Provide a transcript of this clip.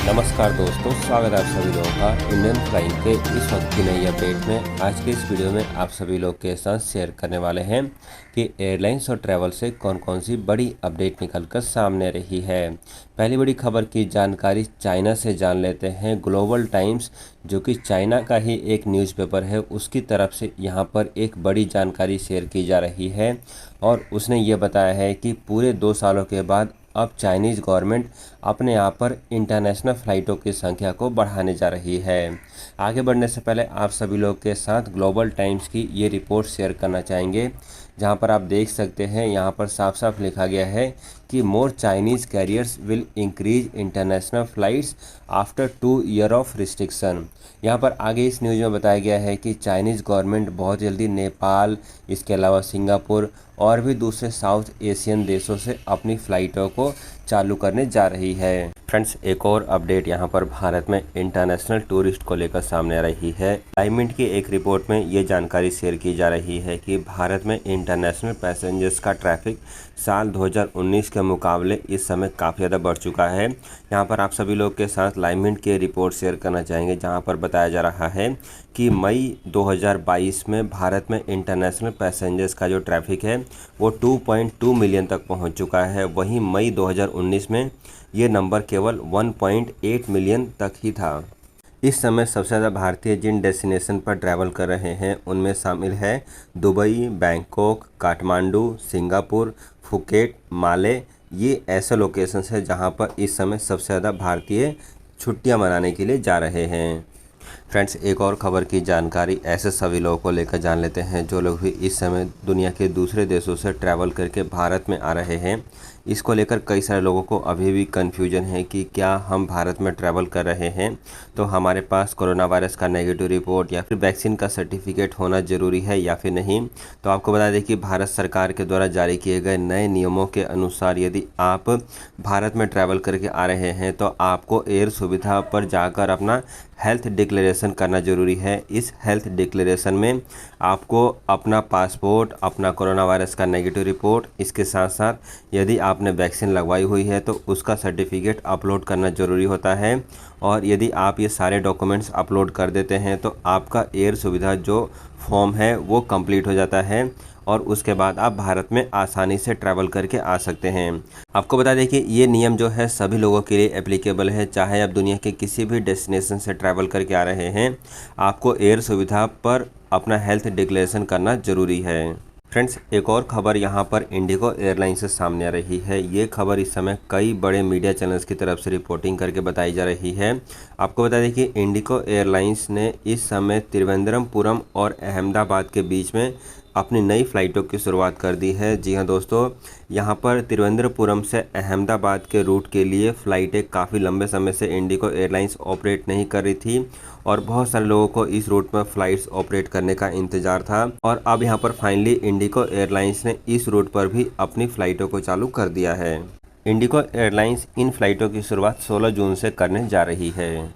नमस्कार दोस्तों, स्वागत है आप सभी लोगों का इंडियन फ्लाइंग के इस वक्त की नई अपडेट में। आज के इस वीडियो में आप सभी लोग के साथ शेयर करने वाले हैं कि एयरलाइंस और ट्रैवल से कौन कौन सी बड़ी अपडेट निकलकर सामने रही है। पहली बड़ी खबर की जानकारी चाइना से जान लेते हैं। ग्लोबल टाइम्स, जो कि चाइना का ही एक न्यूज़पेपर है, उसकी तरफ से यहाँ पर एक बड़ी जानकारी शेयर की जा रही है और उसने ये बताया है कि पूरे 2 सालों के बाद अब चाइनीज़ गवर्नमेंट अपने यहाँ पर इंटरनेशनल फ़्लाइटों की संख्या को बढ़ाने जा रही है। आगे बढ़ने से पहले आप सभी लोग के साथ ग्लोबल टाइम्स की ये रिपोर्ट शेयर करना चाहेंगे, जहाँ पर आप देख सकते हैं यहाँ पर साफ साफ लिखा गया है कि more Chinese carriers will increase international flights after 2 year of restriction. यहाँ पर आगे इस न्यूज़ में बताया गया है कि चाइनीज़ गवर्नमेंट बहुत जल्दी नेपाल, इसके अलावा सिंगापुर और भी दूसरे साउथ एशियन देशों से अपनी फ़्लाइटों को चालू करने जा रही है। फ्रेंड्स, एक और अपडेट यहाँ पर भारत में इंटरनेशनल टूरिस्ट को लेकर सामने आ रही है। टाइमिंट की एक रिपोर्ट में ये जानकारी शेयर की जा रही है कि भारत में इंटरनेशनल पैसेंजर्स का ट्रैफिक साल 2019 के मुकाबले इस समय काफ़ी ज़्यादा बढ़ चुका है। यहाँ पर आप सभी लोग के साथ लाइमिंट की रिपोर्ट शेयर करना चाहेंगे, जहाँ पर बताया जा रहा है कि मई 2022 में भारत में इंटरनेशनल पैसेंजर्स का जो ट्रैफिक है वो 2.2 मिलियन तक पहुँच चुका है। वहीं मई 2019 में ये नंबर केवल 1.8 मिलियन तक ही था। इस समय सबसे ज़्यादा भारतीय जिन डेस्टिनेशन पर ट्रैवल कर रहे हैं उनमें शामिल है Dubai, Bangkok, Kathmandu, Singapore, Phuket, Male. ये ऐसे लोकेशंस हैं जहां पर इस समय सबसे ज़्यादा भारतीय छुट्टियां मनाने के लिए जा रहे हैं। फ्रेंड्स, एक और खबर की जानकारी ऐसे सभी लोगों को लेकर जान लेते हैं जो लोग भी इस समय दुनिया के दूसरे देशों से ट्रैवल करके भारत में आ रहे हैं। इसको लेकर कई सारे लोगों को अभी भी कन्फ्यूजन है कि क्या हम भारत में ट्रैवल कर रहे हैं तो हमारे पास कोरोना वायरस का नेगेटिव रिपोर्ट या फिर वैक्सीन का सर्टिफिकेट होना ज़रूरी है या फिर नहीं। तो आपको बता दें कि भारत सरकार के द्वारा जारी किए गए नए नियमों के अनुसार यदि आप भारत में ट्रैवल करके आ रहे हैं तो आपको एयर सुविधा पर जाकर अपना हेल्थ डिक्लेरेशन करना ज़रूरी है। इस हेल्थ डिक्लेरेशन में आपको अपना पासपोर्ट, अपना कोरोना वायरस का नेगेटिव रिपोर्ट, इसके साथ साथ यदि आपने वैक्सीन लगवाई हुई है तो उसका सर्टिफिकेट अपलोड करना ज़रूरी होता है। और यदि आप ये सारे डॉक्यूमेंट्स अपलोड कर देते हैं तो आपका एयर सुविधा जो फॉर्म है वो कंप्लीट हो जाता है और उसके बाद आप भारत में आसानी से ट्रैवल करके आ सकते हैं। आपको बता दें कि ये नियम जो है सभी लोगों के लिए एप्लीकेबल है, चाहे आप दुनिया के किसी भी डेस्टिनेशन से ट्रैवल करके आ रहे हैं, आपको एयर सुविधा पर अपना हेल्थ डिक्लेरेशन करना ज़रूरी है। फ्रेंड्स, एक और खबर यहाँ पर इंडिगो एयरलाइन से सामने आ रही है। ये खबर इस समय कई बड़े मीडिया चैनल्स की तरफ से रिपोर्टिंग करके बताई जा रही है। आपको बता दें कि इंडिगो एयरलाइंस ने इस समय तिरुवनंतपुरम और अहमदाबाद के बीच में अपनी नई फ़्लाइटों की शुरुआत कर दी है। जी हाँ दोस्तों, यहाँ पर तिरुवनंतपुरम से अहमदाबाद के रूट के लिए फ़्लाइटें काफ़ी लंबे समय से इंडिगो एयरलाइंस ऑपरेट नहीं कर रही थी और बहुत सारे लोगों को इस रूट पर फ़्लाइट्स ऑपरेट करने का इंतज़ार था और अब यहाँ पर फाइनली इंडिगो एयरलाइंस ने इस रूट पर भी अपनी फ़्लाइटों को चालू कर दिया है। इंडिगो एयरलाइंस इन फ़्लाइटों की शुरुआत 16 जून से करने जा रही है।